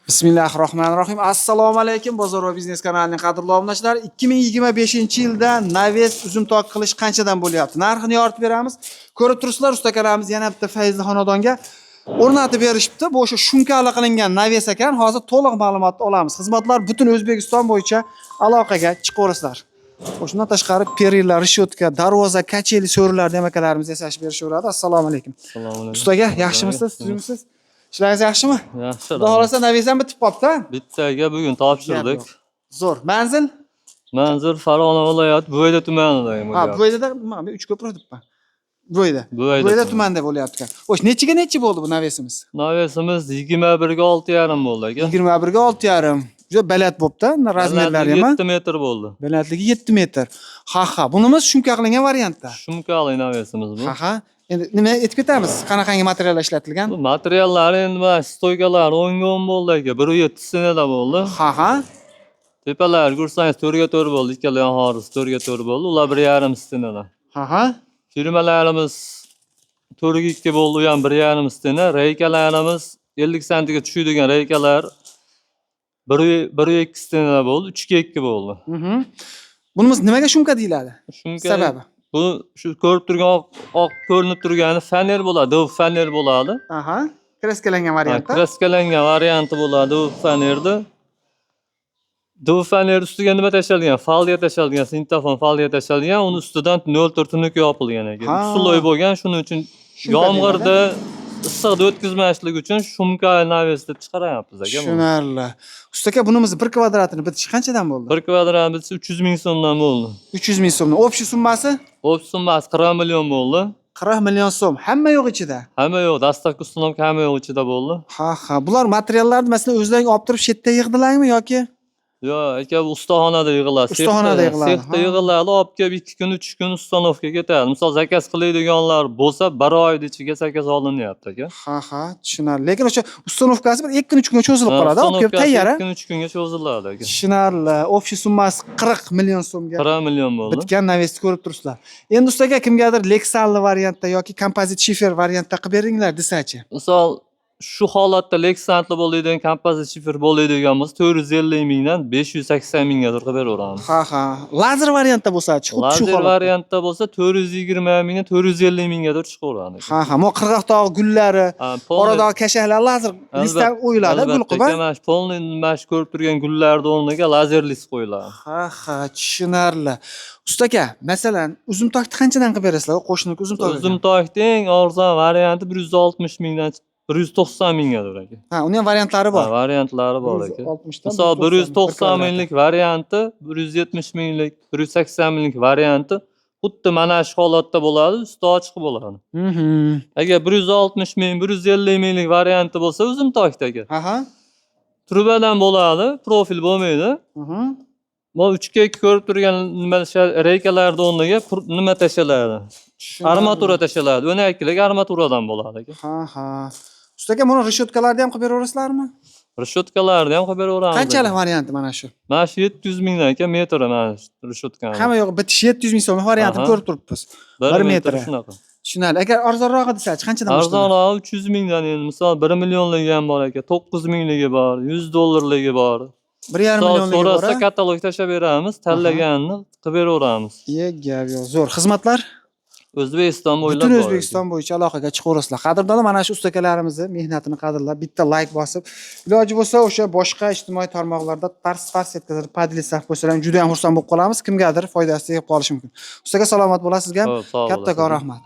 Bismillahirrohmanirrohim. Assalomu alaykum bozor va biznes kanalining qadrli obunachilar. 2025-yilda Naves uzum tok qilish qanchadan bo'lyapti? Narxini yoritib beramiz. Ko'rib turibsizlar, usta kalamiz yana bitta Fayzli xonadonga o'rnatib berishibdi. Bu o'sha shumkali qilingan Naves ekan. Hozir to'liq ma'lumotni olamiz. Xizmatlar butun O'zbekiston bo'yicha aloqaga chiqaverasizlar. Shundan tashqari perillar, rishotka, darvoza, kacheli so'rilar demaklarimiz yasashib berishaveradi. Assalomu alaykum. Assalomu alaykum. Ustaga, yaxshimisiz? Tuzimsiz? Ishlaringiz yaxshimi? Yaxshi. Xudo xolasa Navezam bitib qopti. Bittaga bugun topshirdik. Zo'r. Manzil? Manzil Farg'ona viloyati Bo'yda tumanida. Ha, Bo'ydada nima? 3 ko'prik debman. Bo'yda. Bo'yda tumanida bo'lyapti ekan. Xo'sh, nechiga nechi bo'ldi bu Navesimiz? Navesimiz 21 ga 6,5 bo'ldi aka. 21 ga 6,5. Juda baland bo'pti. Razmerlari ham 7 metr bo'ldi. Balandligi 7 metr. Ha, bunimiz shumka qilingan variantda. Shumkali Navesimiz bu. Ha. Endi nima aytib ketamiz? Qanaqangi materiallar ishlatilgan? Bu materiallar endi mana stoykalar 10 ga 10 bo'ldi aka. 1.7 senada bo'ldi. Ha. Tepalar ko'rsangiz 4 ga 4 bo'ldi. Ikkala yonxorisi 4 ga 4 bo'ldi. Ular 1.5 senada. Ha. Firmalarimiz 4 ga 2 bo'ldi, u ham 1.5 sena. Reykalarimiz 50 santiga tushadigan reykalar 1.2 senada bo'ldi, 3 ga 2 bo'ldi. Bunimiz nimaga shumka deyiladi? Shumka sababi? Bu shu ko'rib turgan oq ko'rinib turgani faner bo'ladi, dov faner bo'ladi. Aha. Kreskalangan variantda. Kreskalangan varianti bo'ladi u fanerda. Dov faner ustiga nima tashlangan? Folya tashlangan, sintofon folya tashlangan, uni ustidan 0.4 tunuka yopilgan ekan. Suloy bo'lgan, shuning uchun yomg'irda issiqni o'tkazmaslik uchun shumka Naves deb chiqaryapmiz aka. Tushunarli. Ustaka, bunimiz 1 kvadratini bitishi qanchadan bo'ldi? 1 kvadrat bitishi 300 ming so'mdan bo'ldi. 300 ming so'mdan. Общий summasi? Общий summasi 40 million bo'ldi. 40 million so'm. Hamma yo'q ichida. Hamma yo'q, dastlabki ustunovka hamma yo'q ichida bo'ldi. Ha. Bular materiallarni masalan o'zlaring olib turib shetda yig'dilarmi yoki? Yo'q, aka ustaxonada yig'iladi. Ustaxonada yig'iladi. Sexda yig'iladi, olib kelib 2 kun, 3 kun ustanovka ketadi. Misol zakaz qiladiganlar bo'lsa, 1 oy ichiga zakaz olinyapti aka. Ha, tushunarli. Lekin o'sha ustanovkasi bir 2 kun, 3 kunga cho'zilib qoladi, olib kelib tayyor. 2 kun, 3 kunga cho'ziladi aka. Tushunarli. Общий summasi 40 million so'mga. 40 million bo'ldi. Bitgan Navesni ko'rib turibsizlar. Endi ustaga kimgadir Lexalli variantda yoki kompozit shifer variantda qilib beringlar desachi. Misol shu holatda Lexantli bo'ladigan, kompozit shifer bo'ladigan bo'lsa 450 mingdan 580 mingga qilib beraveramiz. Ha. Lazer variantda bo'lsa-chi, xuddi shu Lazer holat. variantda bo'lsa 420 mingdan 450 mingga chiqaveradi. Ha, mo qirg'oqdagi gullari, oradagi kashaklar lazer listdan o'yiladi, gul qilib. Albatta, polni mash ko'rib turgan gullarning o'rniga lazer list qo'yiladi. Ha, tushunarli. Ustaka, masalan, uzum tokni qanchadan qilib berasizlar? Qo'shniki uzum tok. Uzum tokning eng arzon varianti 160 mingdan 190 minggadir aka. Ha, uning ham variantlari bor. Ha, variantlari bor aka. 160 dan Misol 190 minglik varianti, 170 minglik, 180 minglik varianti xuddi mana shu holatda bo'ladi, usti ochiq bo'ladi. Agar 160 ming, 150 minglik varianti bo'lsa, uzum tokda aka. Ha. Trubadan bo'ladi, profil bo'lmaydi. Bu 3 ga 2 ko'rib turgan nima reykalarning o'rniga nima tashlanadi? Armatura tashlanadi. 12 lik armaturadan bo'ladi aka. Ha. Ustaka, buni rishotkalarni ham qilib beraverasizlarmi? Rishotkalarni ham qilib beraveramiz. Qanchalik varianti mana shu? Mana shu 700 mingdan aka metri mana rishotkani. Hamma yo'q bitishi 700 ming so'm variantini ko'rib turibmiz. 1 metr. Shunaqa. Tushunarli. Agar arzonroq desachi qanchadan boshlanadi? Arzonroq 300 mingdan endi misol 1 millionligi ham bor aka, 9 mingligi bor, 100 dollarligi bor. 1,5 millionligi bor. So'rasa katalog tashlab beramiz, tanlaganini qilib beraveramiz. Gap yo'q. Zo'r. Xizmatlar O'zbekiston bo'ylab butun O'zbekiston bo'yicha aloqaga chiqaverasizlar. Qadrdonlar, mana shu ustakalarimizni mehnatini qadrlab, bitta like bosib, iloji bo'lsa o'sha boshqa ijtimoiy tarmoqlarda tars yetkazib, podlislar qo'ysalar ham juda ham xursand bo'lib qolamiz. Kimgadir foydasi tegib qolishi mumkin. Ustaga salomat bo'lasizga. Kattakon rahmat.